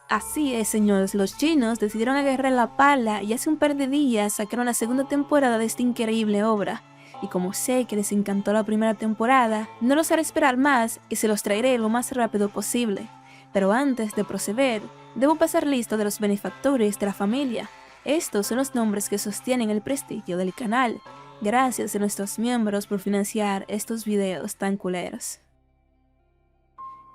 Así es, señores, los chinos decidieron agarrar la pala y hace un par de días sacaron la segunda temporada de esta increíble obra. Y como sé que les encantó la primera temporada, no los haré esperar más y se los traeré lo más rápido posible. Pero antes de proceder, debo pasar lista de los benefactores de la familia. Estos son los nombres que sostienen el prestigio del canal. Gracias a nuestros miembros por financiar estos videos tan culeros.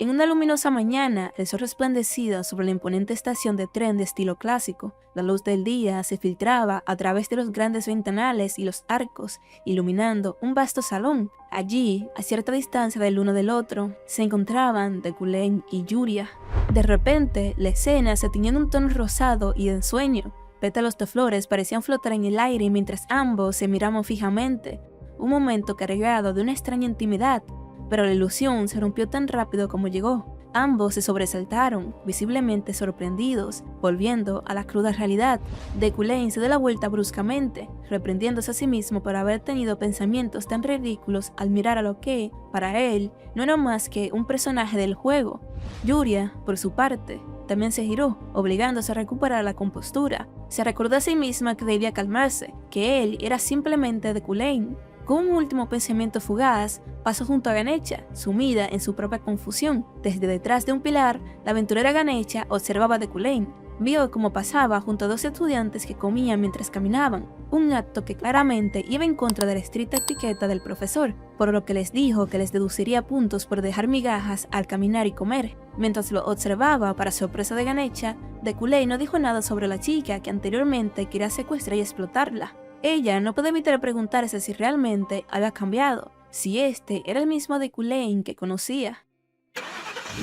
En una luminosa mañana, el sol resplandecía sobre la imponente estación de tren de estilo clásico. La luz del día se filtraba a través de los grandes ventanales y los arcos, iluminando un vasto salón. Allí, a cierta distancia del uno del otro, se encontraban Deculain y Yuria. De repente, la escena se tiñó en un tono rosado y de ensueño. Pétalos de flores parecían flotar en el aire mientras ambos se miraban fijamente. Un momento cargado de una extraña intimidad. Pero la ilusión se rompió tan rápido como llegó. Ambos se sobresaltaron, visiblemente sorprendidos, volviendo a la cruda realidad. Deculain se dio la vuelta bruscamente, reprendiéndose a sí mismo por haber tenido pensamientos tan ridículos al mirar a lo que, para él, no era más que un personaje del juego. Yuria, por su parte, también se giró, obligándose a recuperar la compostura. Se recordó a sí misma que debía calmarse, que él era simplemente Deculain. Con un último pensamiento fugaz, pasó junto a Ganesha, sumida en su propia confusión. Desde detrás de un pilar, la aventurera Ganesha observaba a Deculain. Vio cómo pasaba junto a dos estudiantes que comían mientras caminaban, un acto que claramente iba en contra de la estricta etiqueta del profesor, por lo que les dijo que les deduciría puntos por dejar migajas al caminar y comer. Mientras lo observaba, para sorpresa de Ganesha, Deculain no dijo nada sobre la chica que anteriormente quería secuestrar y explotarla. Ella no puede evitar preguntarse si realmente había cambiado, si este era el mismo Deculain que conocía.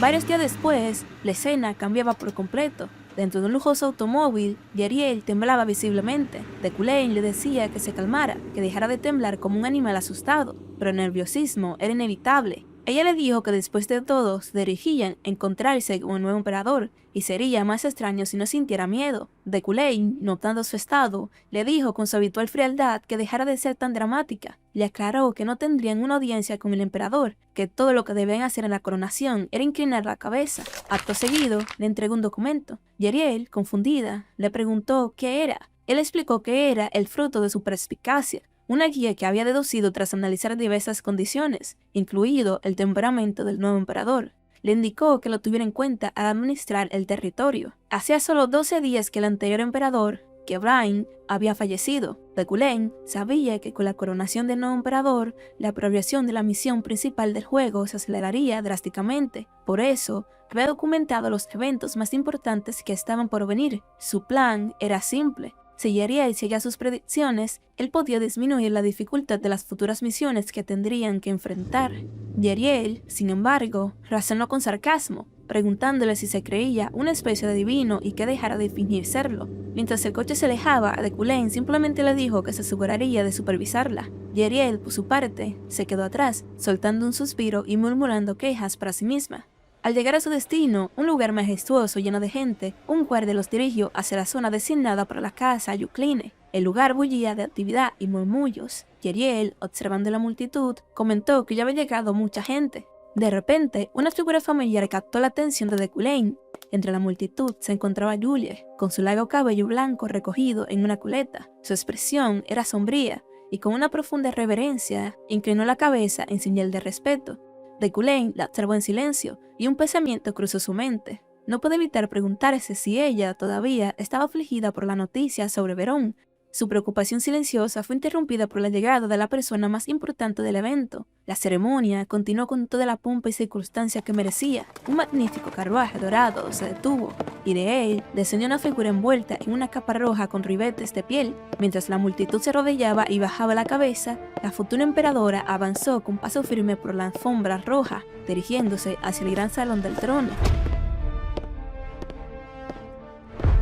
Varios días después, la escena cambiaba por completo. Dentro de un lujoso automóvil, Yariel temblaba visiblemente. Deculain le decía que se calmara, que dejara de temblar como un animal asustado, pero el nerviosismo era inevitable. Ella le dijo que después de todo se dirigían a encontrarse con un nuevo emperador, y sería más extraño si no sintiera miedo. Deculain, notando su estado, le dijo con su habitual frialdad que dejara de ser tan dramática. Le aclaró que no tendrían una audiencia con el emperador, que todo lo que debían hacer en la coronación era inclinar la cabeza. Acto seguido, le entregó un documento. Yariel, confundida, le preguntó qué era. Él explicó que era el fruto de su perspicacia, una guía que había deducido tras analizar diversas condiciones, incluido el temperamento del nuevo emperador. Le indicó que lo tuviera en cuenta al administrar el territorio. Hacía solo 12 días que el anterior emperador, Kebrain, había fallecido. Deculain sabía que con la coronación del nuevo emperador, la progresión de la misión principal del juego se aceleraría drásticamente. Por eso, había documentado los eventos más importantes que estaban por venir. Su plan era simple. Si Yariel seguía sus predicciones, él podía disminuir la dificultad de las futuras misiones que tendrían que enfrentar. Yariel, sin embargo, razonó con sarcasmo, preguntándole si se creía una especie de divino y que dejara de fingir serlo. Mientras el coche se alejaba, Deculain simplemente le dijo que se aseguraría de supervisarla. Yariel, por su parte, se quedó atrás, soltando un suspiro y murmurando quejas para sí misma. Al llegar a su destino, un lugar majestuoso lleno de gente, un guardia los dirigió hacia la zona designada para la casa Yukline. El lugar bullía de actividad y murmullos. Yariel, observando la multitud, comentó que ya había llegado mucha gente. De repente, una figura familiar captó la atención de Deculain. Entre la multitud se encontraba Julie, con su largo cabello blanco recogido en una coleta. Su expresión era sombría, y con una profunda reverencia, inclinó la cabeza en señal de respeto. Deculain la observó en silencio, y un pensamiento cruzó su mente. No pudo evitar preguntarse si ella todavía estaba afligida por la noticia sobre Verón. Su preocupación silenciosa fue interrumpida por la llegada de la persona más importante del evento. La ceremonia continuó con toda la pompa y circunstancia que merecía. Un magnífico carruaje dorado se detuvo, y de él descendió una figura envuelta en una capa roja con ribetes de piel. Mientras la multitud se arrodillaba y bajaba la cabeza, la futura emperadora avanzó con paso firme por la alfombra roja, dirigiéndose hacia el gran salón del trono.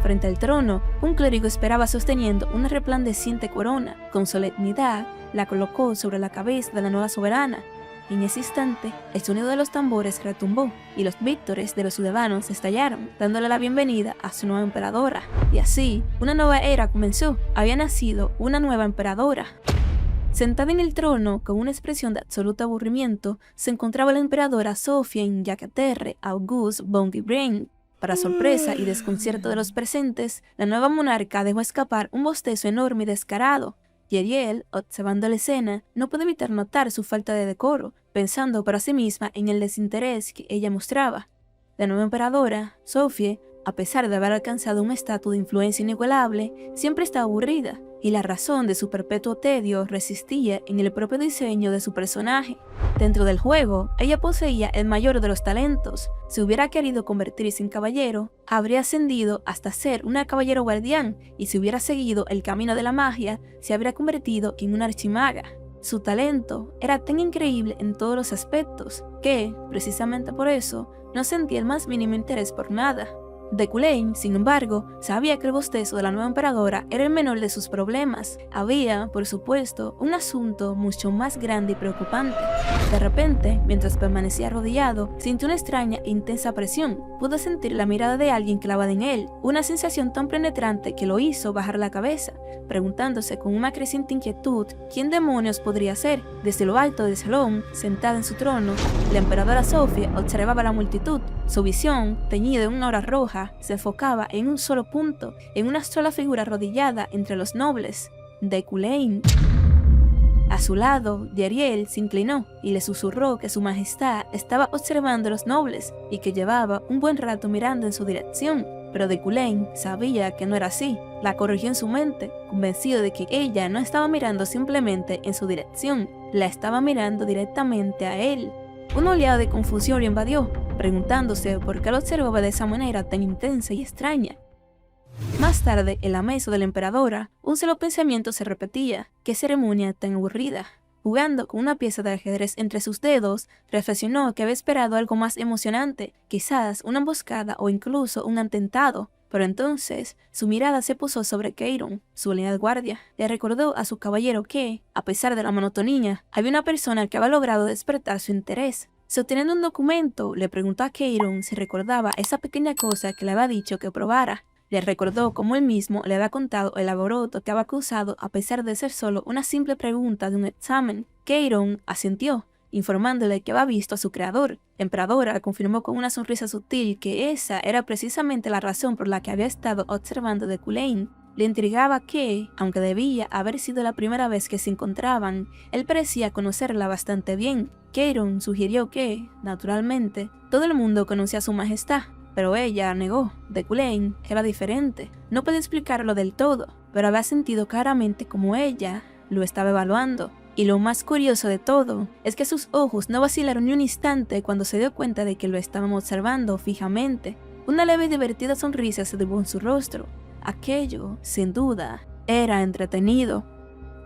Frente al trono, un clérigo esperaba sosteniendo una resplandeciente corona. Con solemnidad, la colocó sobre la cabeza de la nueva soberana. En ese instante, el sonido de los tambores retumbó y los vítores de los ciudadanos estallaron, dándole la bienvenida a su nueva emperadora. Y así, una nueva era comenzó. Había nacido una nueva emperadora. Sentada en el trono, con una expresión de absoluto aburrimiento, se encontraba la emperadora Sophie Jakaterre Auguste von Guibren. Para sorpresa y desconcierto de los presentes, la nueva monarca dejó escapar un bostezo enorme y descarado, y Ariel, observando la escena, no pudo evitar notar su falta de decoro, pensando para sí misma en el desinterés que ella mostraba. La nueva emperadora, Sophie, a pesar de haber alcanzado un estatus de influencia inigualable, siempre estaba aburrida, y la razón de su perpetuo tedio resistía en el propio diseño de su personaje. Dentro del juego, ella poseía el mayor de los talentos. Si hubiera querido convertirse en caballero, habría ascendido hasta ser una caballero guardián, y si hubiera seguido el camino de la magia, se habría convertido en una archimaga. Su talento era tan increíble en todos los aspectos que, precisamente por eso, no sentía el más mínimo interés por nada. Deculain, sin embargo, sabía que el bostezo de la nueva emperadora era el menor de sus problemas. Había, por supuesto, un asunto mucho más grande y preocupante. De repente, mientras permanecía arrodillado, sintió una extraña e intensa presión. Pudo sentir la mirada de alguien clavada en él, una sensación tan penetrante que lo hizo bajar la cabeza, preguntándose con una creciente inquietud quién demonios podría ser. Desde lo alto del salón, sentada en su trono, la emperadora Sophie observaba a la multitud. Su visión, teñida de una aura roja, se enfocaba en un solo punto, en una sola figura arrodillada entre los nobles, Deculain. A su lado, Yariel se inclinó y le susurró que su majestad estaba observando a los nobles y que llevaba un buen rato mirando en su dirección. Pero Deculain sabía que no era así. La corrigió en su mente, convencido de que ella no estaba mirando simplemente en su dirección, la estaba mirando directamente a él. Una oleada de confusión le invadió, preguntándose por qué lo observaba de esa manera tan intensa y extraña. Más tarde, en la mesa de la emperadora, un solo pensamiento se repetía: qué ceremonia tan aburrida. Jugando con una pieza de ajedrez entre sus dedos, reflexionó que había esperado algo más emocionante, quizás una emboscada o incluso un atentado. Pero entonces, su mirada se posó sobre Keiron, su leal guardia. Le recordó a su caballero que, a pesar de la monotonía, había una persona que había logrado despertar su interés. Sosteniendo un documento, le preguntó a Keiron si recordaba esa pequeña cosa que le había dicho que probara. Le recordó cómo él mismo le había contado el alboroto que había causado a pesar de ser solo una simple pregunta de un examen. Keiron asintió, informándole que había visto a su creador. La emperadora confirmó con una sonrisa sutil que esa era precisamente la razón por la que había estado observando a Deculain. Le intrigaba que, aunque debía haber sido la primera vez que se encontraban, él parecía conocerla bastante bien. Keiron sugirió que, naturalmente, todo el mundo conocía a su majestad, pero ella negó. Deculain era diferente. No podía explicarlo del todo, pero había sentido claramente como ella lo estaba evaluando. Y lo más curioso de todo es que sus ojos no vacilaron ni un instante cuando se dio cuenta de que lo estaban observando fijamente. Una leve y divertida sonrisa se dibujó en su rostro. Aquello, sin duda, era entretenido.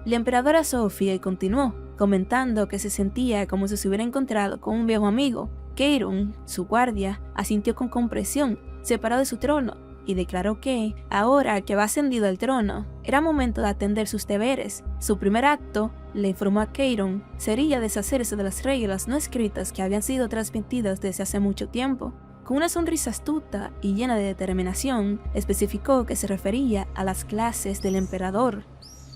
La emperadora Sophie continuó, comentando que se sentía como si se hubiera encontrado con un viejo amigo. Keiron, su guardia, asintió con compresión, se paró de su trono, y declaró que, ahora que había ascendido al trono, era momento de atender sus deberes. Su primer acto, le informó a Keiron, sería deshacerse de las reglas no escritas que habían sido transmitidas desde hace mucho tiempo. Con una sonrisa astuta y llena de determinación, especificó que se refería a las clases del emperador.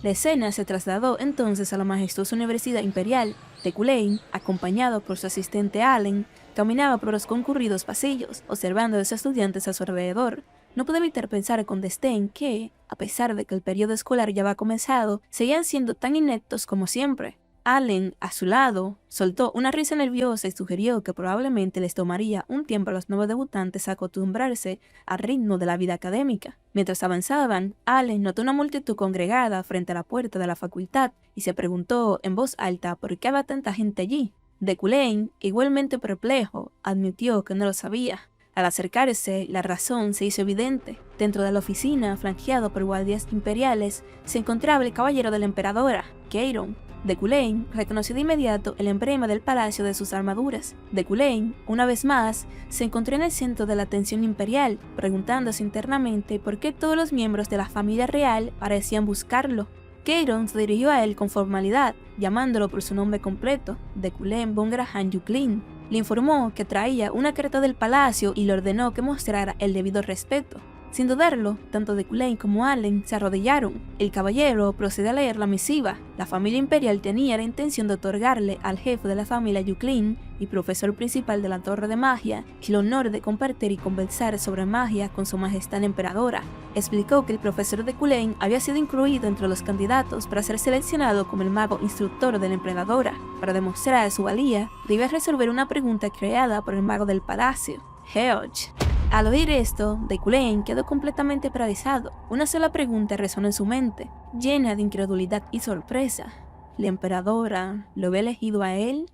La escena se trasladó entonces a la majestuosa Universidad Imperial. Deculain, acompañado por su asistente Allen, caminaba por los concurridos pasillos, observando a los estudiantes a su alrededor. No pudo evitar pensar con desdén que, a pesar de que el periodo escolar ya había comenzado, seguían siendo tan ineptos como siempre. Allen, a su lado, soltó una risa nerviosa y sugirió que probablemente les tomaría un tiempo a los nuevos debutantes acostumbrarse al ritmo de la vida académica. Mientras avanzaban, Allen notó una multitud congregada frente a la puerta de la facultad y se preguntó en voz alta por qué había tanta gente allí. Deculain, igualmente perplejo, admitió que no lo sabía. Al acercarse, la razón se hizo evidente. Dentro de la oficina, flanqueado por guardias imperiales, se encontraba el caballero de la emperadora, Keiron. Deculain reconoció de inmediato el emblema del palacio de sus armaduras. Deculain, una vez más, se encontró en el centro de la atención imperial, preguntándose internamente por qué todos los miembros de la familia real parecían buscarlo. Keiron se dirigió a él con formalidad, llamándolo por su nombre completo, Deculain von Graham Yuklin. Le informó que traía una carta del palacio y le ordenó que mostrara el debido respeto. Sin dudarlo, tanto Deculain como Allen se arrodillaron. El caballero procede a leer la misiva. La familia imperial tenía la intención de otorgarle al jefe de la familia Yuklin y profesor principal de la Torre de Magia el honor de compartir y conversar sobre magia con su majestad la emperadora. Explicó que el profesor Deculain había sido incluido entre los candidatos para ser seleccionado como el mago instructor de la emperadora. Para demostrar su valía, debía resolver una pregunta creada por el mago del palacio, George. Al oír esto, Deculain quedó completamente paralizado. Una sola pregunta resonó en su mente, llena de incredulidad y sorpresa. ¿La emperadora lo había elegido a él?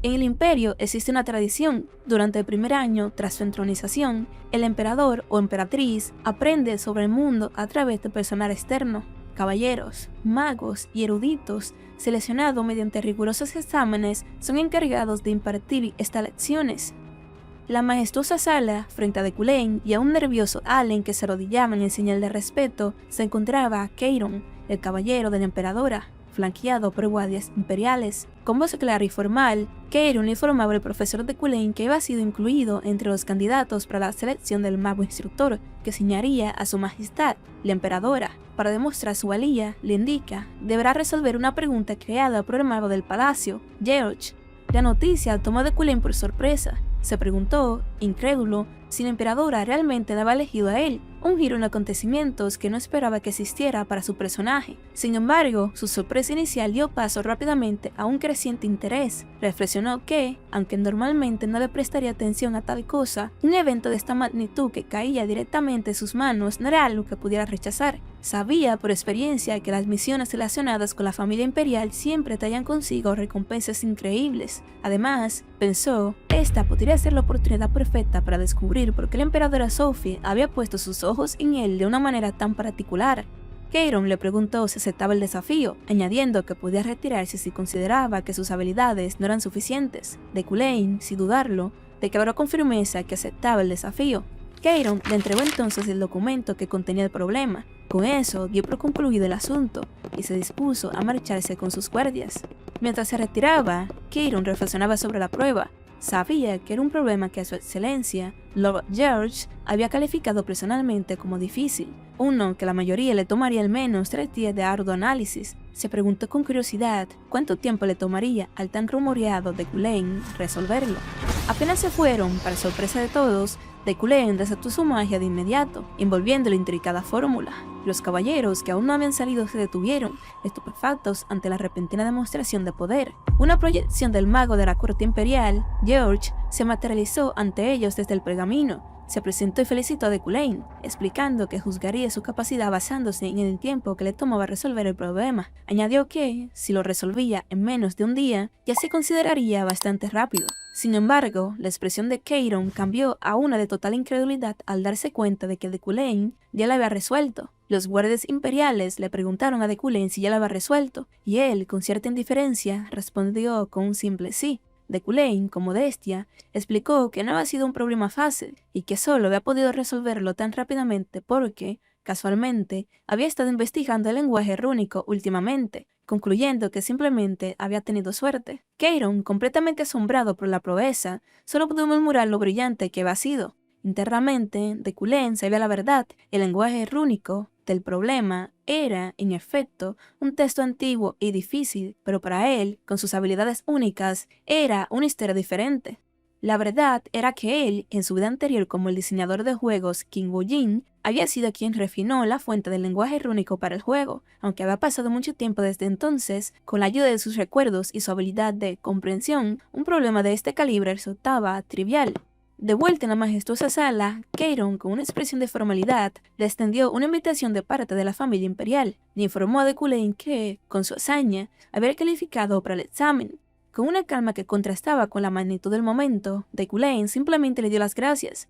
En el imperio existe una tradición. Durante el primer año tras su entronización, el emperador o emperatriz aprende sobre el mundo a través de personal externo. Caballeros, magos y eruditos, seleccionados mediante rigurosos exámenes, son encargados de impartir estas lecciones. La majestuosa sala, frente a Deculain y a un nervioso Allen que se arrodillaban en señal de respeto, se encontraba Keiron, el caballero de la emperadora, flanqueado por guardias imperiales. Con voz clara y formal, Keiron informaba al profesor Deculain que había sido incluido entre los candidatos para la selección del mago instructor, que asignaría a su majestad, la emperadora. Para demostrar su valía, le indica, deberá resolver una pregunta creada por el mago del palacio, George. La noticia tomó a Deculain por sorpresa. Se preguntó, incrédulo, si la emperadora realmente la había elegido a él, un giro en acontecimientos que no esperaba que existiera para su personaje. Sin embargo, su sorpresa inicial dio paso rápidamente a un creciente interés. Reflexionó que, aunque normalmente no le prestaría atención a tal cosa, un evento de esta magnitud que caía directamente en sus manos no era algo que pudiera rechazar. Sabía por experiencia que las misiones relacionadas con la familia imperial siempre traían consigo recompensas increíbles. Además, pensó, esta podría ser la oportunidad perfecta para descubrir por qué la emperadora Sophie había puesto sus ojos en él de una manera tan particular. Keiron le preguntó si aceptaba el desafío, añadiendo que podía retirarse si consideraba que sus habilidades no eran suficientes. Deculain, sin dudarlo, declaró con firmeza que aceptaba el desafío. Keiron le entregó entonces el documento que contenía el problema. Con eso dio por concluido el asunto y se dispuso a marcharse con sus guardias. Mientras se retiraba, Keiron reflexionaba sobre la prueba. Sabía que era un problema que a su excelencia, Lord George, había calificado personalmente como difícil, uno que la mayoría le tomaría al menos 3 días de arduo análisis. Se preguntó con curiosidad cuánto tiempo le tomaría al tan rumoreado Deculain resolverlo. Apenas se fueron, para sorpresa de todos, Deculain desató su magia de inmediato, envolviendo la intricada fórmula. Los caballeros que aún no habían salido se detuvieron, estupefactos ante la repentina demostración de poder. Una proyección del mago de la corte imperial, George, se materializó ante ellos desde el pergamino. Se presentó y felicitó a Deculain, explicando que juzgaría su capacidad basándose en el tiempo que le tomaba resolver el problema. Añadió que, si lo resolvía en menos de un día, ya se consideraría bastante rápido. Sin embargo, la expresión de Keiron cambió a una de total incredulidad al darse cuenta de que Deculain ya la había resuelto. Los guardias imperiales le preguntaron a Deculain si ya la había resuelto, y él, con cierta indiferencia, respondió con un simple sí. Deculain, con modestia, explicó que no había sido un problema fácil y que solo había podido resolverlo tan rápidamente porque, casualmente, había estado investigando el lenguaje rúnico últimamente, concluyendo que simplemente había tenido suerte. Keiron, completamente asombrado por la proeza, solo pudo murmurar lo brillante que había sido. Internamente, Deculain sabía la verdad. El lenguaje rúnico del problema era, en efecto, un texto antiguo y difícil, pero para él, con sus habilidades únicas, era una historia diferente. La verdad era que él, en su vida anterior como el diseñador de juegos Qin Wu Jin, había sido quien refinó la fuente del lenguaje rúnico para el juego, aunque había pasado mucho tiempo desde entonces. Con la ayuda de sus recuerdos y su habilidad de comprensión, un problema de este calibre resultaba trivial. De vuelta en la majestuosa sala, Keiron, con una expresión de formalidad, le extendió una invitación de parte de la familia imperial. Le informó a Deculain que, con su hazaña, había calificado para el examen. Con una calma que contrastaba con la magnitud del momento, Deculain simplemente le dio las gracias.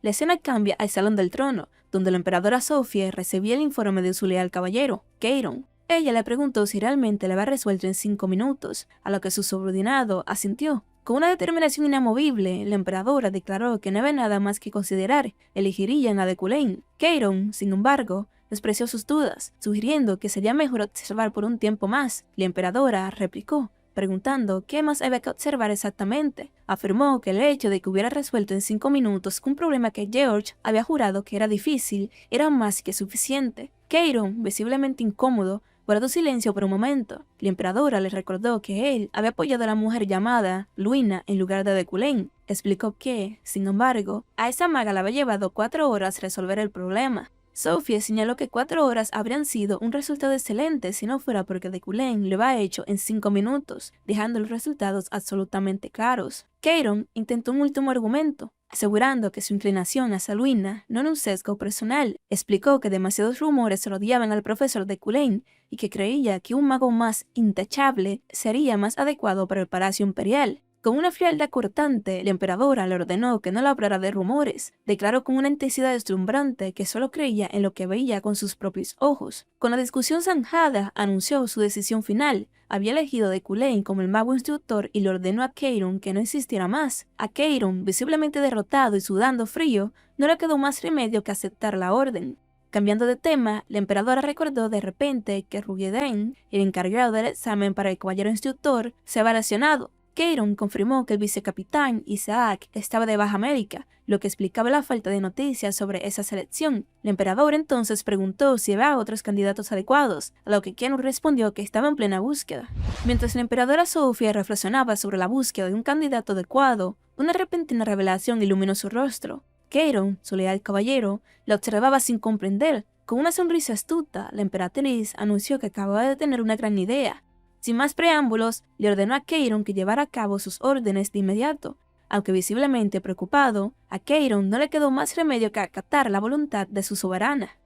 La escena cambia al Salón del Trono, donde la emperadora Sophie recibía el informe de su leal caballero, Keiron. Ella le preguntó si realmente le había resuelto en 5 minutos, a lo que su subordinado asintió. Con una determinación inamovible, la emperadora declaró que no había nada más que considerar, elegirían a Deculain. Keiron, sin embargo, expresó sus dudas, sugiriendo que sería mejor observar por un tiempo más. La emperadora replicó, preguntando qué más había que observar exactamente. Afirmó que el hecho de que hubiera resuelto en 5 minutos un problema que George había jurado que era difícil era más que suficiente. Kieron, visiblemente incómodo, guardó silencio por un momento. La emperadora le recordó que él había apoyado a la mujer llamada Luina en lugar de Deculain. Explicó que, sin embargo, a esa maga le había llevado 4 horas resolver el problema. Sophie señaló que 4 horas habrían sido un resultado excelente si no fuera porque Deculain lo había hecho en 5 minutos, dejando los resultados absolutamente claros. Kieron intentó un último argumento, asegurando que su inclinación hacia Luina no era un sesgo personal. Explicó que demasiados rumores rodeaban al profesor Deculain y que creía que un mago más intachable sería más adecuado para el Palacio Imperial. Con una frialdad cortante, la emperadora le ordenó que no le hablara de rumores. Declaró con una intensidad deslumbrante que solo creía en lo que veía con sus propios ojos. Con la discusión zanjada, anunció su decisión final. Había elegido a Deculain como el mago instructor y le ordenó a Kieron que no insistiera más. A Kieron, visiblemente derrotado y sudando frío, no le quedó más remedio que aceptar la orden. Cambiando de tema, la emperadora recordó de repente que Rugidain, el encargado del examen para el caballero instructor, se había lesionado. Kieron confirmó que el vicecapitán Isaac estaba de baja médica, lo que explicaba la falta de noticias sobre esa selección. La emperadora entonces preguntó si había otros candidatos adecuados, a lo que Kieron respondió que estaba en plena búsqueda. Mientras la emperadora Sofía reflexionaba sobre la búsqueda de un candidato adecuado, una repentina revelación iluminó su rostro. Kieron, su leal caballero, la observaba sin comprender. Con una sonrisa astuta, la emperatriz anunció que acababa de tener una gran idea. Sin más preámbulos, le ordenó a Kieron que llevara a cabo sus órdenes de inmediato. Aunque visiblemente preocupado, a Kieron no le quedó más remedio que acatar la voluntad de su soberana.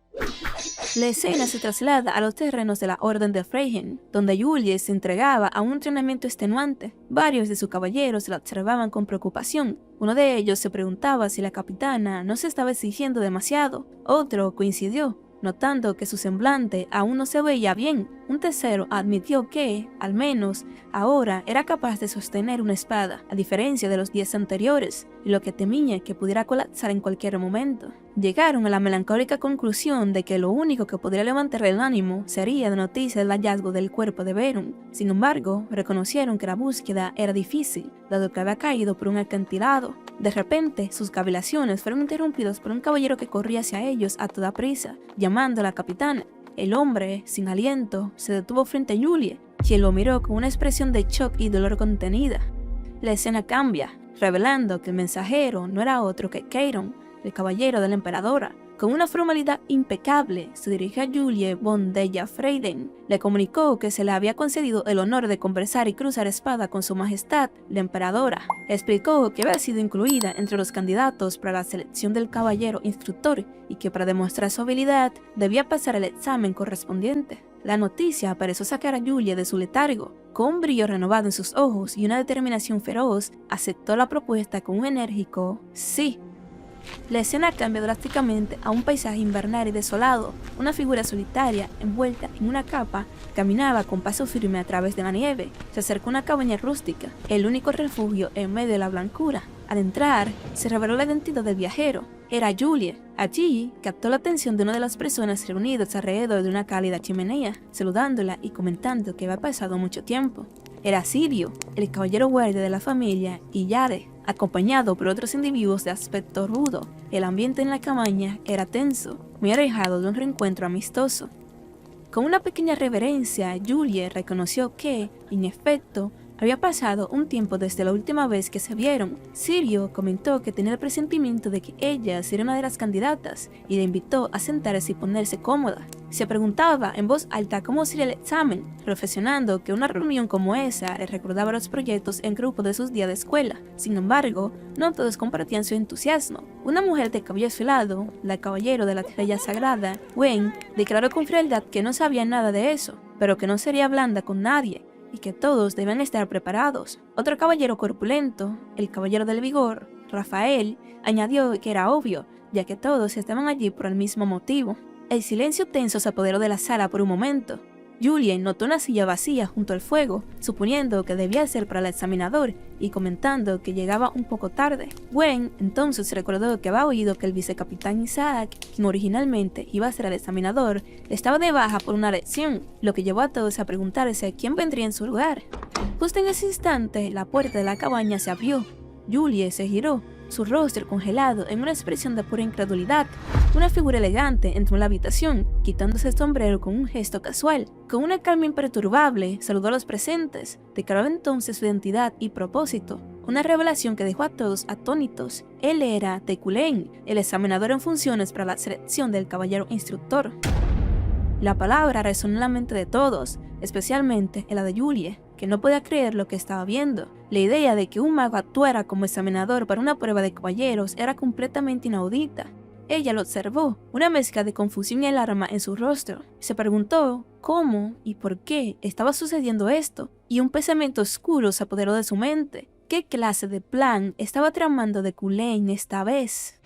La escena se traslada a los terrenos de la Orden de Freyheim, donde Julie se entregaba a un entrenamiento extenuante. Varios de sus caballeros la observaban con preocupación. Uno de ellos se preguntaba si la capitana no se estaba exigiendo demasiado. Otro coincidió, notando que su semblante aún no se veía bien. Un tercero admitió que, al menos, ahora era capaz de sostener una espada, a diferencia de los 10 anteriores, y lo que temía que pudiera colapsar en cualquier momento. Llegaron a la melancólica conclusión de que lo único que podría levantar el ánimo sería la noticia del hallazgo del cuerpo de Verum. Sin embargo, reconocieron que la búsqueda era difícil, dado que había caído por un acantilado. De repente, sus cavilaciones fueron interrumpidas por un caballero que corría hacia ellos a toda prisa, llamando a la capitana. El hombre, sin aliento, se detuvo frente a Julie, quien lo miró con una expresión de shock y dolor contenida. La escena cambia, revelando que el mensajero no era otro que Kieron, el caballero de la emperadora. Con una formalidad impecable, se dirigió a Julie von Deja Freyden. Le comunicó que se le había concedido el honor de conversar y cruzar espada con su majestad, la emperadora. Explicó que había sido incluida entre los candidatos para la selección del caballero instructor y que para demostrar su habilidad debía pasar el examen correspondiente. La noticia pareció sacar a Julie de su letargo. Con un brillo renovado en sus ojos y una determinación feroz, aceptó la propuesta con un enérgico sí. La escena cambia drásticamente a un paisaje invernal y desolado. Una figura solitaria, envuelta en una capa, caminaba con paso firme a través de la nieve. Se acercó a una cabaña rústica, el único refugio en medio de la blancura. Al entrar, se reveló la identidad del viajero. Era Julie. Allí, captó la atención de una de las personas reunidas alrededor de una cálida chimenea, saludándola y comentando que había pasado mucho tiempo. Era Sirio, el caballero guardia de la familia, y Yare, acompañado por otros individuos de aspecto rudo. El ambiente en la cabaña era tenso, muy alejado de un reencuentro amistoso. Con una pequeña reverencia, Julie reconoció que, en efecto, había pasado un tiempo desde la última vez que se vieron. Sirio comentó que tenía el presentimiento de que ella sería una de las candidatas y la invitó a sentarse y ponerse cómoda. Se preguntaba en voz alta cómo sería el examen, reflexionando que una reunión como esa le recordaba los proyectos en grupo de sus días de escuela. Sin embargo, no todos compartían su entusiasmo. Una mujer de cabello azulado, la caballero de la estrella sagrada, Wen, declaró con frialdad que no sabía nada de eso, pero que no sería blanda con nadie y que todos deben estar preparados. Otro caballero corpulento, el caballero del vigor, Rafael, añadió que era obvio, ya que todos estaban allí por el mismo motivo. El silencio tenso se apoderó de la sala por un momento. Julie notó una silla vacía junto al fuego, suponiendo que debía ser para el examinador y comentando que llegaba un poco tarde. Wen entonces recordó que había oído que el vicecapitán Isaac, quien originalmente iba a ser el examinador, estaba de baja por una lesión, lo que llevó a todos a preguntarse quién vendría en su lugar. Justo en ese instante, la puerta de la cabaña se abrió. Julie se giró, su rostro congelado en una expresión de pura incredulidad. Una figura elegante entró en la habitación, quitándose el sombrero con un gesto casual. Con una calma imperturbable, saludó a los presentes, declaró entonces su identidad y propósito. Una revelación que dejó a todos atónitos. Él era de Cullen, el examinador en funciones para la selección del caballero instructor. La palabra resonó en la mente de todos, especialmente en la de Julie, que no podía creer lo que estaba viendo. La idea de que un mago actuara como examinador para una prueba de caballeros era completamente inaudita. Ella lo observó, una mezcla de confusión y alarma en su rostro. Se preguntó cómo y por qué estaba sucediendo esto, y un pensamiento oscuro se apoderó de su mente. ¿Qué clase de plan estaba tramando de Cullen esta vez?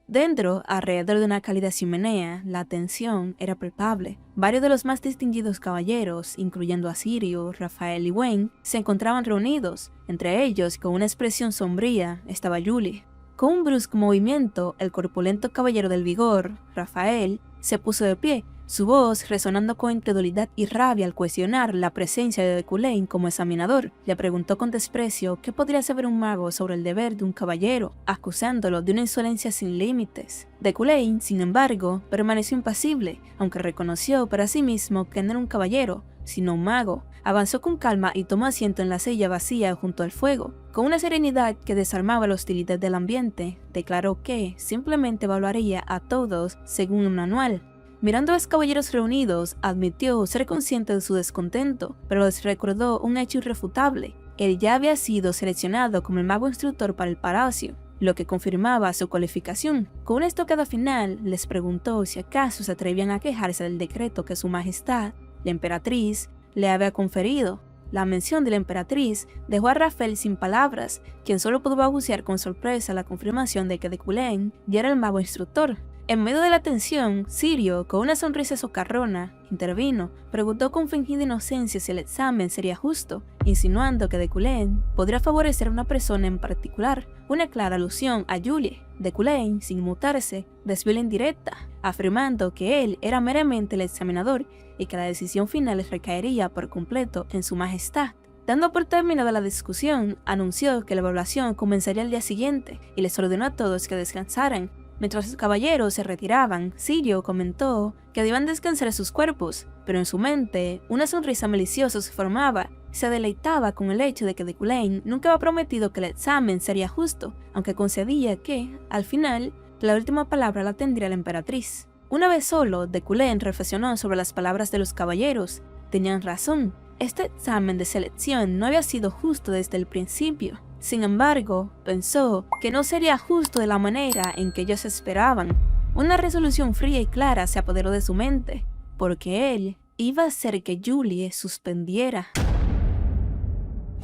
Dentro, alrededor de una cálida chimenea, la tensión era palpable. Varios de los más distinguidos caballeros, incluyendo a Sirio, Rafael y Wayne, se encontraban reunidos. Entre ellos, con una expresión sombría, estaba Julie. Con un brusco movimiento, el corpulento caballero del vigor, Rafael, se puso de pie, su voz resonando con incredulidad y rabia al cuestionar la presencia de Cullen como examinador. Le preguntó con desprecio qué podría saber un mago sobre el deber de un caballero, acusándolo de una insolencia sin límites. De Cullen, sin embargo, permaneció impasible, aunque reconoció para sí mismo que no era un caballero, sino un mago. Avanzó con calma y tomó asiento en la silla vacía junto al fuego. Con una serenidad que desarmaba la hostilidad del ambiente, declaró que simplemente evaluaría a todos según un manual. Mirando a los caballeros reunidos, admitió ser consciente de su descontento, pero les recordó un hecho irrefutable. Él ya había sido seleccionado como el mago instructor para el palacio, lo que confirmaba su cualificación. Con una estocada final, les preguntó si acaso se atrevían a quejarse del decreto que su majestad, la emperatriz, le había conferido. La mención de la emperatriz dejó a Rafael sin palabras, quien solo pudo balbucear con sorpresa la confirmación de que de Cullen ya era el mago instructor. En medio de la tensión, Sirio, con una sonrisa socarrona, intervino, preguntó con fingida inocencia si el examen sería justo, insinuando que de Cullen podría favorecer a una persona en particular, una clara alusión a Julie. De Cullen, sin mutarse, desvió la indirecta, afirmando que él era meramente el examinador y que la decisión final recaería por completo en su majestad. Dando por terminada la discusión, anunció que la evaluación comenzaría al día siguiente y les ordenó a todos que descansaran. Mientras los caballeros se retiraban, Sirio comentó que debían descansar sus cuerpos, pero en su mente una sonrisa maliciosa se formaba. Se deleitaba con el hecho de que de Cullen nunca había prometido que el examen sería justo, aunque concedía que, al final, la última palabra la tendría la emperatriz. Una vez solo, de Cullen reflexionó sobre las palabras de los caballeros. Tenían razón, este examen de selección no había sido justo desde el principio. Sin embargo, pensó que no sería justo de la manera en que ellos esperaban. Una resolución fría y clara se apoderó de su mente, porque él iba a hacer que Julie suspendiera.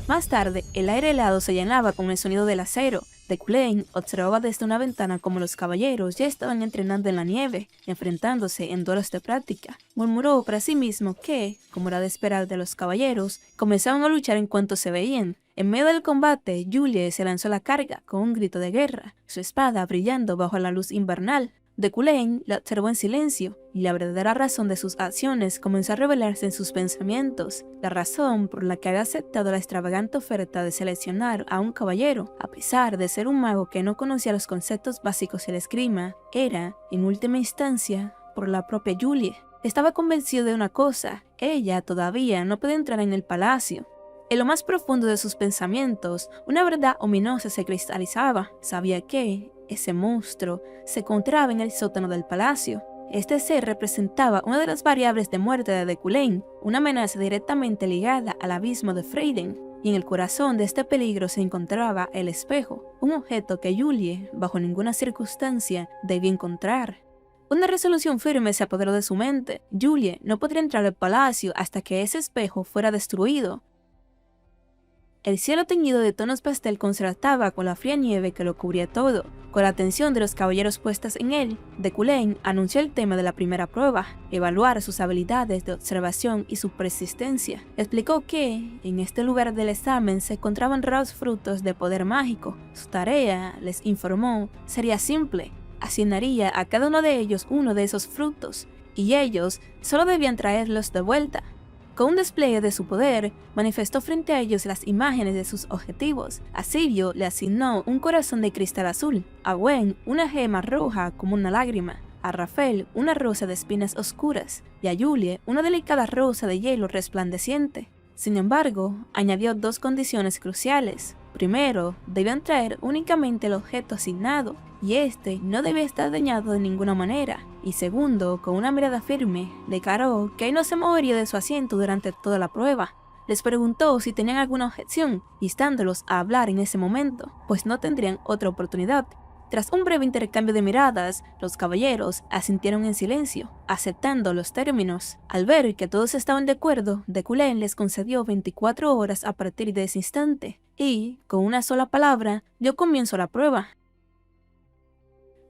Más tarde, el aire helado se llenaba con el sonido del acero. De Cullen observaba desde una ventana como los caballeros ya estaban entrenando en la nieve, enfrentándose en duelos de práctica. Murmuró para sí mismo que, como era de esperar de los caballeros, comenzaban a luchar en cuanto se veían. En medio del combate, Julie se lanzó a la carga con un grito de guerra, su espada brillando bajo la luz invernal. De Cullen la observó en silencio, y la verdadera razón de sus acciones comenzó a revelarse en sus pensamientos. La razón por la que había aceptado la extravagante oferta de seleccionar a un caballero, a pesar de ser un mago que no conocía los conceptos básicos de la esgrima, era, en última instancia, por la propia Julie. Estaba convencido de una cosa: ella todavía no podía entrar en el palacio. En lo más profundo de sus pensamientos, una verdad ominosa se cristalizaba. Sabía que ese monstruo se encontraba en el sótano del palacio. Este ser representaba una de las variables de muerte de Cullen, una amenaza directamente ligada al abismo de Freiden, y en el corazón de este peligro se encontraba el espejo, un objeto que Julie, bajo ninguna circunstancia, debía encontrar. Una resolución firme se apoderó de su mente. Julie no podría entrar al palacio hasta que ese espejo fuera destruido. El cielo teñido de tonos pastel contrastaba con la fría nieve que lo cubría todo. Con la atención de los caballeros puestas en él, de Cullen anunció el tema de la primera prueba: evaluar sus habilidades de observación y su persistencia. Explicó que, en este lugar del examen se encontraban raros frutos de poder mágico. Su tarea, les informó, sería simple: asignaría a cada uno de ellos uno de esos frutos, y ellos solo debían traerlos de vuelta. Con un despliegue de su poder, manifestó frente a ellos las imágenes de sus objetivos. A Sirio le asignó un corazón de cristal azul, a Gwen una gema roja como una lágrima, a Rafael una rosa de espinas oscuras y a Julie una delicada rosa de hielo resplandeciente. Sin embargo, añadió dos condiciones cruciales. Primero, debían traer únicamente el objeto asignado, y este no debía estar dañado de ninguna manera. Y segundo, con una mirada firme, declaró que él no se movería de su asiento durante toda la prueba. Les preguntó si tenían alguna objeción, instándolos a hablar en ese momento, pues no tendrían otra oportunidad. Tras un breve intercambio de miradas, los caballeros asintieron en silencio, aceptando los términos. Al ver que todos estaban de acuerdo, Deculén les concedió 24 horas a partir de ese instante, y, con una sola palabra, dio comienzo a la prueba.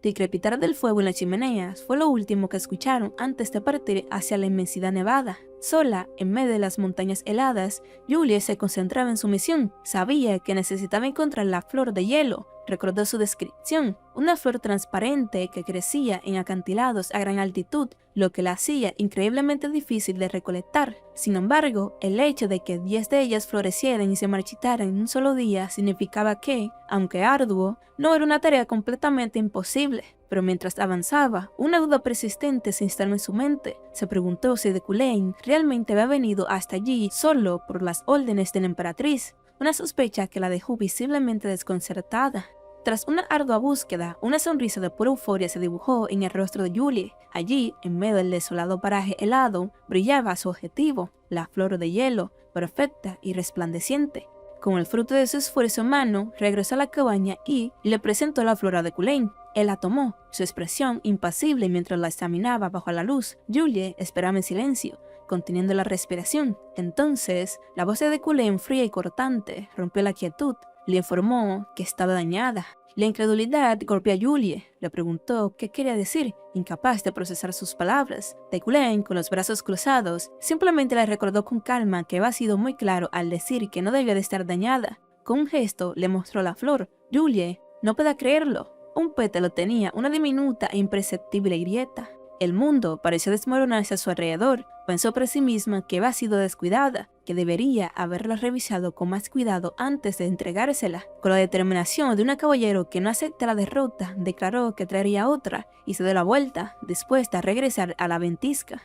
El crepitar del fuego en las chimeneas fue lo último que escucharon antes de partir hacia la inmensidad nevada. Sola, en medio de las montañas heladas, Julie se concentraba en su misión. Sabía que necesitaba encontrar la flor de hielo. Recordó su descripción, una flor transparente que crecía en acantilados a gran altitud, lo que la hacía increíblemente difícil de recolectar. Sin embargo, el hecho de que 10 de ellas florecieran y se marchitaran en un solo día significaba que, aunque arduo, no era una tarea completamente imposible. Pero mientras avanzaba, una duda persistente se instaló en su mente. Se preguntó si Deculén realmente había venido hasta allí solo por las órdenes de la emperatriz, una sospecha que la dejó visiblemente desconcertada. Tras una ardua búsqueda, una sonrisa de pura euforia se dibujó en el rostro de Julie. Allí, en medio del desolado paraje helado, brillaba su objetivo, la flor de hielo, perfecta y resplandeciente. Con el fruto de su esfuerzo en mano, regresó a la cabaña y le presentó la flor a Deculén. Él la tomó, su expresión impasible mientras la examinaba bajo la luz. Julie esperaba en silencio, conteniendo la respiración. Entonces, la voz de Deculén, fría y cortante, rompió la quietud. Le informó que estaba dañada. La incredulidad golpeó a Julie. Le preguntó qué quería decir, incapaz de procesar sus palabras. Deculén, con los brazos cruzados, simplemente le recordó con calma que había sido muy claro al decir que no debía de estar dañada. Con un gesto le mostró la flor. Julie no podía creerlo. Un pétalo tenía una diminuta e imperceptible grieta. El mundo pareció desmoronarse a su alrededor. Pensó para sí misma que había sido descuidada, que debería haberla revisado con más cuidado antes de entregársela. Con la determinación de un caballero que no acepta la derrota, declaró que traería otra y se dio la vuelta, dispuesta a regresar a la ventisca.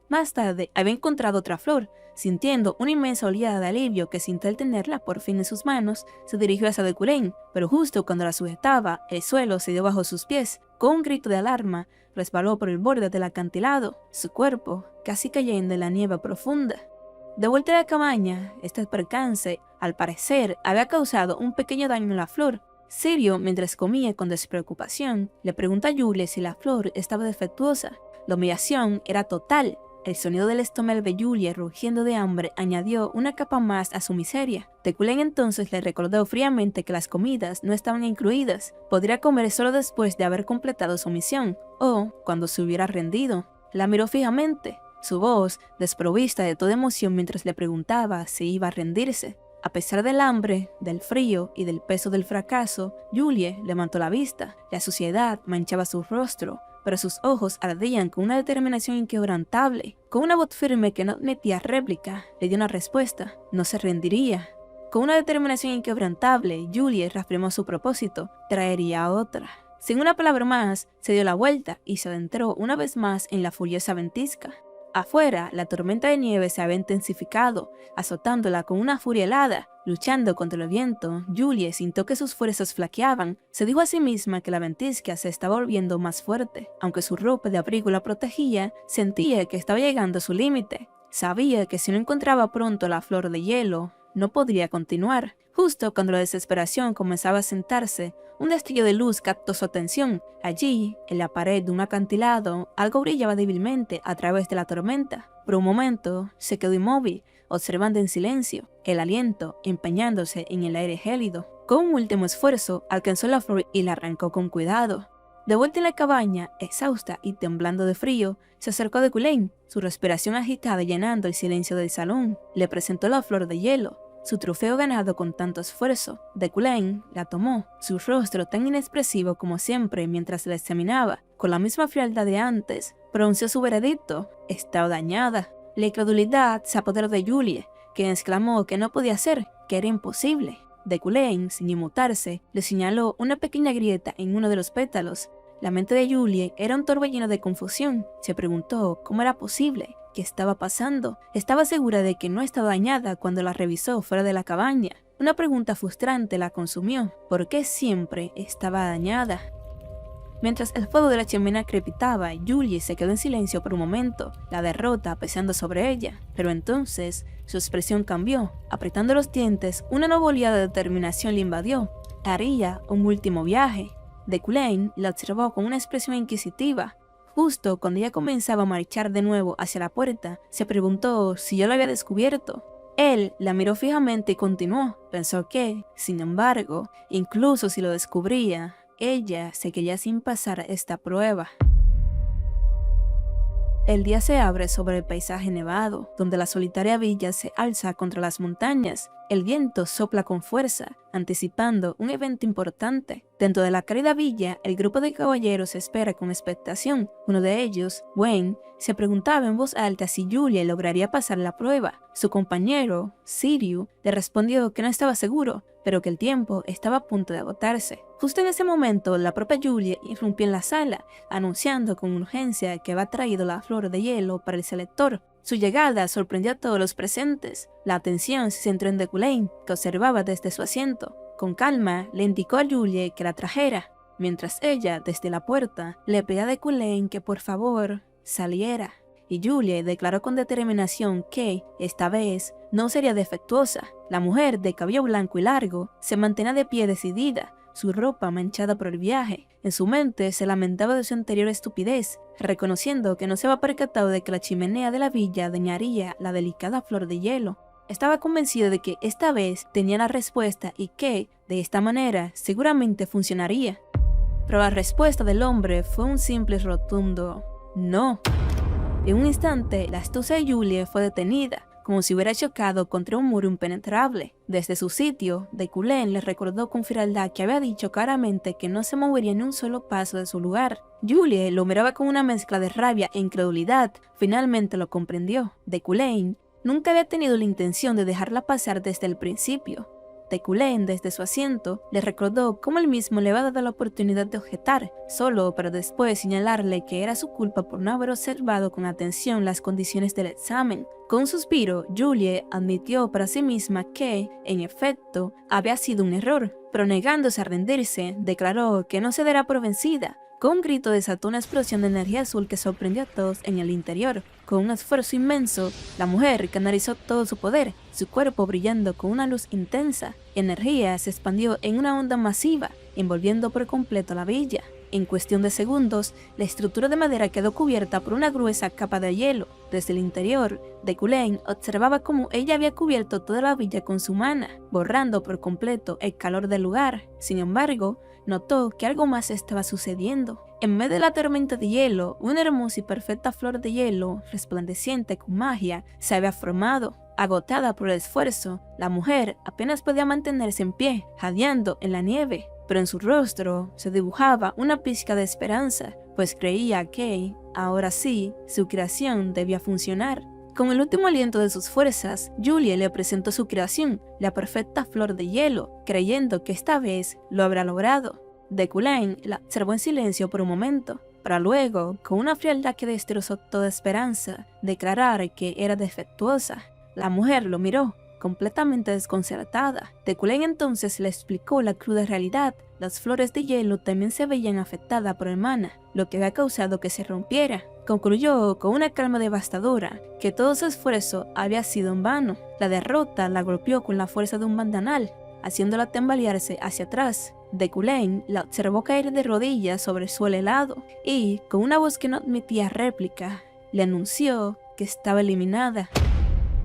Más tarde había encontrado otra flor. Sintiendo una inmensa oleada de alivio que sintió al tenerla por fin en sus manos, se dirigió hacia Deculén, pero justo cuando la sujetaba, el suelo se dio bajo sus pies. Con un grito de alarma, resbaló por el borde del acantilado, su cuerpo casi cayendo en la nieve profunda. De vuelta a la cabaña, este percance, al parecer, había causado un pequeño daño en la flor. Sirio, mientras comía con despreocupación, le preguntó a Julie si la flor estaba defectuosa. La humillación era total. El sonido del estómago de Julie rugiendo de hambre añadió una capa más a su miseria. Deculén entonces le recordó fríamente que las comidas no estaban incluidas. Podría comer solo después de haber completado su misión, o cuando se hubiera rendido. La miró fijamente, su voz desprovista de toda emoción mientras le preguntaba si iba a rendirse. A pesar del hambre, del frío y del peso del fracaso, Julie levantó la vista. La suciedad manchaba su rostro, pero sus ojos ardían con una determinación inquebrantable. Con una voz firme que no admitía réplica, le dio una respuesta: no se rendiría. Con una determinación inquebrantable, Julie reafirmó su propósito: traería otra. Sin una palabra más, se dio la vuelta y se adentró una vez más en la furiosa ventisca. Afuera, la tormenta de nieve se había intensificado, azotándola con una furia helada. Luchando contra el viento, Julie sintió que sus fuerzas flaqueaban. Se dijo a sí misma que la ventisca se estaba volviendo más fuerte. Aunque su ropa de abrigo la protegía, sentía que estaba llegando a su límite. Sabía que si no encontraba pronto la flor de hielo, no podría continuar. Justo cuando la desesperación comenzaba a sentarse, un destello de luz captó su atención. Allí, en la pared de un acantilado, algo brillaba débilmente a través de la tormenta. Por un momento, se quedó inmóvil, observando en silencio, el aliento empeñándose en el aire gélido. Con un último esfuerzo, alcanzó la flor y la arrancó con cuidado. De vuelta en la cabaña, exhausta y temblando de frío, se acercó a Deculén, su respiración agitada llenando el silencio del salón. Le presentó la flor de hielo. su trofeo ganado con tanto esfuerzo. Deculain la tomó, su rostro tan inexpresivo como siempre mientras la examinaba. Con la misma frialdad de antes, pronunció su veredicto: estaba dañada. La incredulidad se apoderó de Julie, quien exclamó que no podía ser, que era imposible. Deculain, sin inmutarse, le señaló una pequeña grieta en uno de los pétalos. La mente de Julie era un torbellino de confusión. Se preguntó cómo era posible, qué estaba pasando. Estaba segura de que no estaba dañada cuando la revisó fuera de la cabaña. Una pregunta frustrante la consumió: ¿por qué siempre estaba dañada? Mientras el fuego de la chimenea crepitaba, Julie se quedó en silencio por un momento, la derrota pesando sobre ella. Pero entonces, su expresión cambió. Apretando los dientes, una nueva oleada de determinación le invadió. Haría un último viaje. Deculain la observó con una expresión inquisitiva. Justo cuando ella comenzaba a marchar de nuevo hacia la puerta, se preguntó si yo lo había descubierto. Él la miró fijamente y continuó. Pensó que, sin embargo, incluso si lo descubría, ella seguiría sin pasar esta prueba. El día se abre sobre el paisaje nevado, donde la solitaria villa se alza contra las montañas. El viento sopla con fuerza, anticipando un evento importante. Dentro de la cálida villa, el grupo de caballeros espera con expectación. Uno de ellos, Wayne, se preguntaba en voz alta si Julie lograría pasar la prueba. Su compañero, Siriu, le respondió que no estaba seguro, pero que el tiempo estaba a punto de agotarse. Justo en ese momento, la propia Julie irrumpió en la sala, anunciando con urgencia que había traído la flor de hielo para el selector. Su llegada sorprendió a todos los presentes. La atención se centró en Deculain, que observaba desde su asiento. Con calma, le indicó a Julie que la trajera, mientras ella, desde la puerta, le pedía a Deculain que por favor saliera. Y Julie declaró con determinación que, esta vez, no sería defectuosa. La mujer, de cabello blanco y largo, se mantenía de pie decidida, su ropa manchada por el viaje. En su mente se lamentaba de su anterior estupidez, reconociendo que no se había percatado de que la chimenea de la villa dañaría la delicada flor de hielo. Estaba convencida de que esta vez tenía la respuesta y que, de esta manera, seguramente funcionaría. Pero la respuesta del hombre fue un simple y rotundo no. En un instante, la astucia de Julie fue detenida, como si hubiera chocado contra un muro impenetrable. Desde su sitio, Deculain le recordó con frialdad que había dicho claramente que no se movería ni un solo paso de su lugar. Julie lo miraba con una mezcla de rabia e incredulidad. Finalmente lo comprendió. Deculain nunca había tenido la intención de dejarla pasar desde el principio. Deculain, desde su asiento, le recordó cómo él mismo le había dado la oportunidad de objetar, solo para después señalarle que era su culpa por no haber observado con atención las condiciones del examen. Con un suspiro, Julie admitió para sí misma que, en efecto, había sido un error, pero negándose a rendirse, declaró que no se dará por vencida. Con un grito desató una explosión de energía azul que sorprendió a todos en el interior. Con un esfuerzo inmenso, la mujer canalizó todo su poder, su cuerpo brillando con una luz intensa. Energía se expandió en una onda masiva, envolviendo por completo la villa. En cuestión de segundos, la estructura de madera quedó cubierta por una gruesa capa de hielo. Desde el interior, Deculain observaba cómo ella había cubierto toda la villa con su mana, borrando por completo el calor del lugar. Sin embargo, notó que algo más estaba sucediendo. En medio de la tormenta de hielo, una hermosa y perfecta flor de hielo, resplandeciente con magia, se había formado. Agotada por el esfuerzo, la mujer apenas podía mantenerse en pie, jadeando en la nieve. Pero en su rostro se dibujaba una pizca de esperanza, pues creía que, ahora sí, su creación debía funcionar. Con el último aliento de sus fuerzas, Julie le presentó su creación, la perfecta flor de hielo, creyendo que esta vez lo habrá logrado. Deculain la observó en silencio por un momento, para luego, con una frialdad que destrozó toda esperanza, declarar que era defectuosa. La mujer lo miró, completamente desconcertada. Deculain entonces le explicó la cruda realidad. Las flores de hielo también se veían afectadas por el mana, lo que había causado que se rompiera. Concluyó con una calma devastadora que todo su esfuerzo había sido en vano. La derrota la golpeó con la fuerza de un bandanal, haciéndola tambalearse hacia atrás. Deculain la observó caer de rodillas sobre el suelo helado y, con una voz que no admitía réplica, le anunció que estaba eliminada.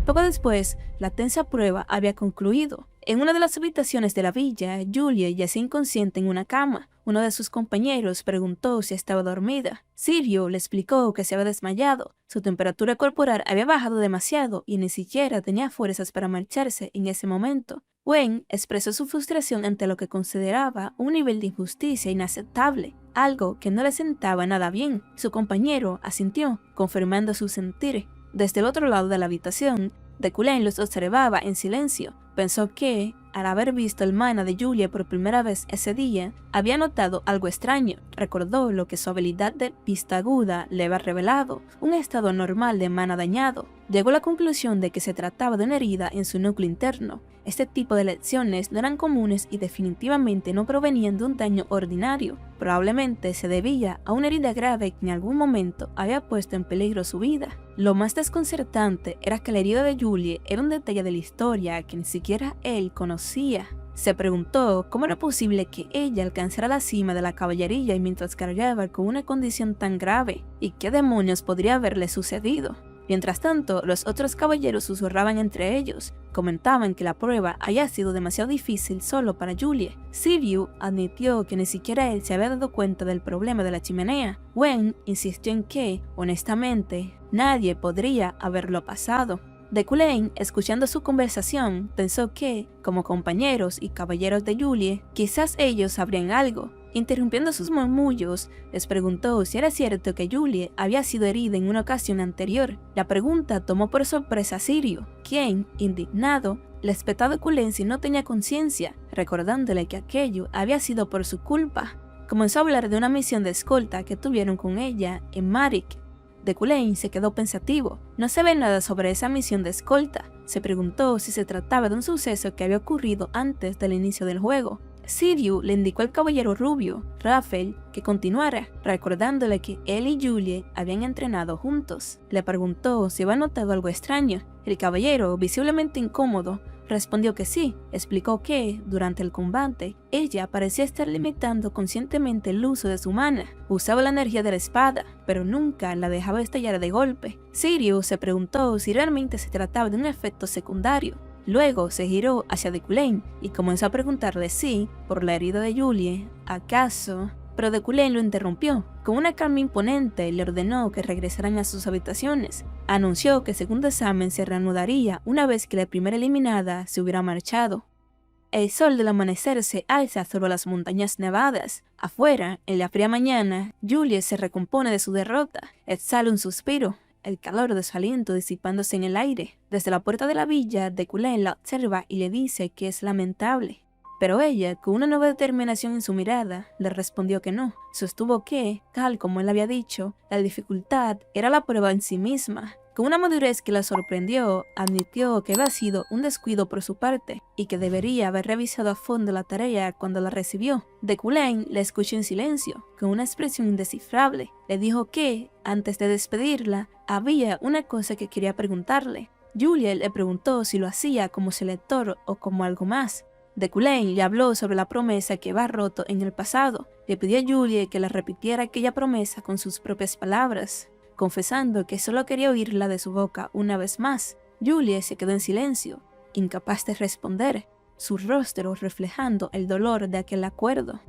Poco después, la tensa prueba había concluido. En una de las habitaciones de la villa, Julie yacía inconsciente en una cama. Uno de sus compañeros preguntó si estaba dormida. Sirio le explicó que se había desmayado. Su temperatura corporal había bajado demasiado y ni siquiera tenía fuerzas para marcharse en ese momento. Gwen expresó su frustración ante lo que consideraba un nivel de injusticia inaceptable, algo que no le sentaba nada bien. Su compañero asintió, confirmando su sentir. Desde el otro lado de la habitación, Deculain los observaba en silencio. Pensó que, al haber visto el mana de Julie por primera vez ese día, había notado algo extraño. Recordó lo que su habilidad de vista aguda le había revelado, un estado normal de mana dañado. Llegó a la conclusión de que se trataba de una herida en su núcleo interno. Este tipo de lesiones no eran comunes y definitivamente no provenían de un daño ordinario. Probablemente se debía a una herida grave que en algún momento había puesto en peligro su vida. Lo más desconcertante era que la herida de Julie era un detalle de la historia que ni siquiera él conocía. Se preguntó cómo era posible que ella alcanzara la cima de la caballería y mientras cargaba con una condición tan grave, y qué demonios podría haberle sucedido. Mientras tanto, los otros caballeros susurraban entre ellos, comentaban que la prueba había sido demasiado difícil solo para Julie. Sirio admitió que ni siquiera él se había dado cuenta del problema de la chimenea. Gwen insistió en que, honestamente, nadie podría haberlo pasado. Deculain, escuchando su conversación, pensó que, como compañeros y caballeros de Julie, quizás ellos sabrían algo. Interrumpiendo sus murmullos, les preguntó si era cierto que Julie había sido herida en una ocasión anterior. La pregunta tomó por sorpresa a Sirio, quien, indignado, le espetó a Deculain si no tenía conciencia, recordándole que aquello había sido por su culpa. Comenzó a hablar de una misión de escolta que tuvieron con ella en Marik. Deculain se quedó pensativo. No se ve nada sobre esa misión de escolta. Se preguntó si se trataba de un suceso que había ocurrido antes del inicio del juego. Sirio le indicó al caballero rubio, Rafael, que continuara, recordándole que él y Julie habían entrenado juntos. Le preguntó si había notado algo extraño. El caballero, visiblemente incómodo, respondió que sí. Explicó que, durante el combate, ella parecía estar limitando conscientemente el uso de su mana. Usaba la energía de la espada, pero nunca la dejaba estallar de golpe. Sirio se preguntó si realmente se trataba de un efecto secundario. Luego se giró hacia Deculain y comenzó a preguntarle si, por la herida de Julie, ¿acaso? Pero Deculain lo interrumpió. Con una calma imponente le ordenó que regresaran a sus habitaciones. Anunció que el segundo examen se reanudaría una vez que la primera eliminada se hubiera marchado. El sol del amanecer se alza sobre las montañas nevadas. Afuera, en la fría mañana, Julie se recompone de su derrota. Exhala un suspiro, el calor de su aliento disipándose en el aire. Desde la puerta de la villa, Deculain la observa y le dice que es lamentable. Pero ella, con una nueva determinación en su mirada, le respondió que no. Sostuvo que, tal como él había dicho, la dificultad era la prueba en sí misma. Con una madurez que la sorprendió, admitió que había sido un descuido por su parte y que debería haber revisado a fondo la tarea cuando la recibió. Deculain la escuchó en silencio, con una expresión indescifrable. Le dijo que, antes de despedirla, había una cosa que quería preguntarle. Julie le preguntó si lo hacía como selector o como algo más. Deculain le habló sobre la promesa que había roto en el pasado. Le pidió a Julie que le repitiera aquella promesa con sus propias palabras, confesando que solo quería oírla de su boca una vez más. Julie se quedó en silencio, incapaz de responder, su rostro reflejando el dolor de aquel acuerdo.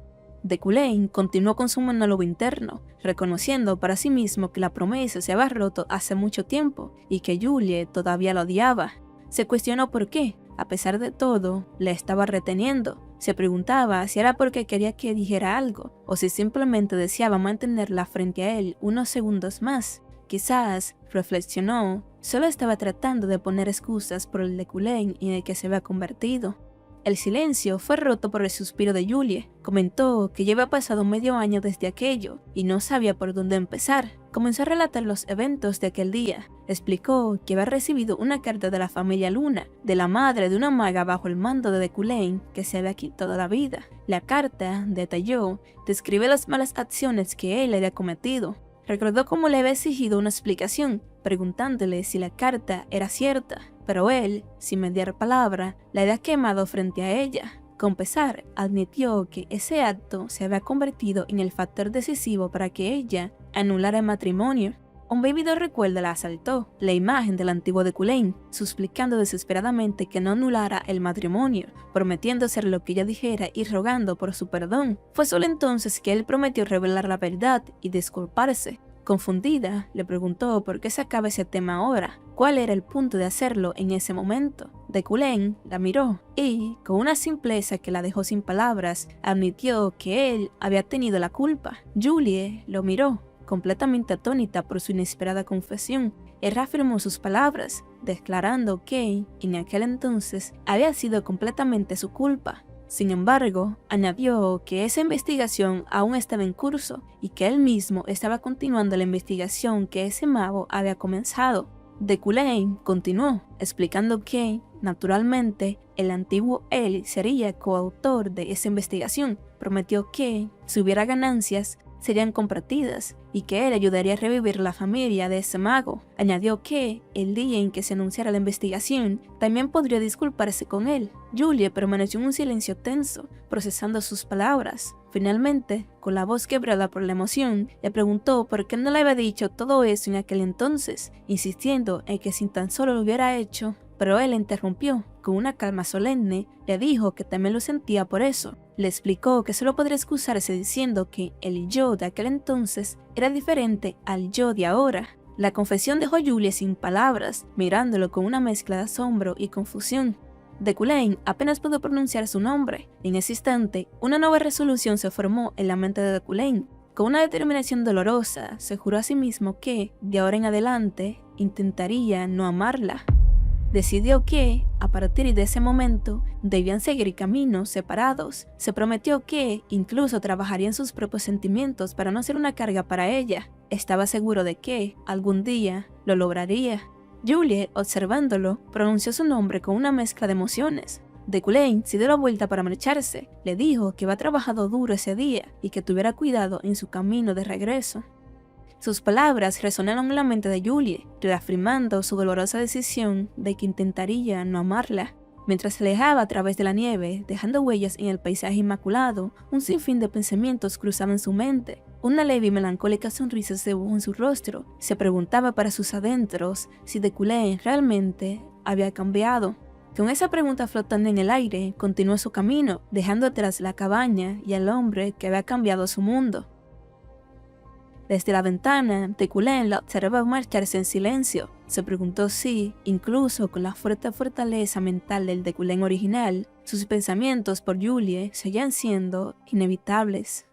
Deculain continuó con su monólogo interno, reconociendo para sí mismo que la promesa se había roto hace mucho tiempo y que Julie todavía la odiaba. Se cuestionó por qué, a pesar de todo, la estaba reteniendo. Se preguntaba si era porque quería que dijera algo, o si simplemente deseaba mantenerla frente a él unos segundos más. Quizás, reflexionó, solo estaba tratando de poner excusas por el Deculain en el que se había convertido. El silencio fue roto por el suspiro de Julie. Comentó que lleva pasado medio año desde aquello y no sabía por dónde empezar. Comenzó a relatar los eventos de aquel día. Explicó que había recibido una carta de la familia Luna, de la madre de una maga bajo el mando de Deculain que se había quitado la vida. La carta, detalló, describe las malas acciones que él había cometido. Recordó cómo le había exigido una explicación, preguntándole si la carta era cierta, pero él, sin mediar palabra, la había quemado frente a ella. Con pesar, admitió que ese acto se había convertido en el factor decisivo para que ella anulara el matrimonio. un vividor recuerdo la asaltó, la imagen del antiguo Deculain, suplicando desesperadamente que no anulara el matrimonio, prometiendo hacer lo que ella dijera y rogando por su perdón. Fue solo entonces que él prometió revelar la verdad y disculparse. Confundida, le preguntó por qué sacaba ese tema ahora, cuál era el punto de hacerlo en ese momento. Deculain la miró y, con una simpleza que la dejó sin palabras, admitió que él había tenido la culpa. Julie lo miró, completamente atónita por su inesperada confesión, y reafirmó sus palabras, declarando que, en aquel entonces, había sido completamente su culpa. Sin embargo, añadió que esa investigación aún estaba en curso y que él mismo estaba continuando la investigación que ese mago había comenzado. Deculain continuó, explicando que, naturalmente, el antiguo él sería coautor de esa investigación. Prometió que, si hubiera ganancias, serían compartidas y que él ayudaría a revivir la familia de ese mago. Añadió que, el día en que se anunciara la investigación, también podría disculparse con él. Julie permaneció en un silencio tenso, procesando sus palabras. Finalmente, con la voz quebrada por la emoción, le preguntó por qué no le había dicho todo eso en aquel entonces, insistiendo en que si tan solo lo hubiera hecho. Pero él interrumpió. Con una calma solemne, le dijo que también lo sentía por eso. Le explicó que solo podría excusarse diciendo que el yo de aquel entonces era diferente al yo de ahora. La confesión dejó a Julie sin palabras, mirándolo con una mezcla de asombro y confusión. Deculain apenas pudo pronunciar su nombre. En ese instante, una nueva resolución se formó en la mente de Deculain. Con una determinación dolorosa, se juró a sí mismo que, de ahora en adelante, intentaría no amarla. Decidió que, a partir de ese momento, debían seguir caminos separados. Se prometió que incluso trabajaría en sus propios sentimientos para no ser una carga para ella. Estaba seguro de que, algún día, lo lograría. Julie, observándolo, pronunció su nombre con una mezcla de emociones. Deculain se dio la vuelta para marcharse. Le dijo que había trabajado duro ese día y que tuviera cuidado en su camino de regreso. Sus palabras resonaron en la mente de Julie, reafirmando su dolorosa decisión de que intentaría no amarla. Mientras se alejaba a través de la nieve, dejando huellas en el paisaje inmaculado, un sinfín de pensamientos cruzaban su mente. Una leve y melancólica sonrisa se dibujó en su rostro. Se preguntaba para sus adentros si Deculain realmente había cambiado. Con esa pregunta flotando en el aire, continuó su camino, dejando atrás la cabaña y al hombre que había cambiado su mundo. Desde la ventana, Deculain la observaba marcharse en silencio. Se preguntó si, incluso con la fuerte fortaleza mental del Deculain original, sus pensamientos por Julie seguían siendo inevitables.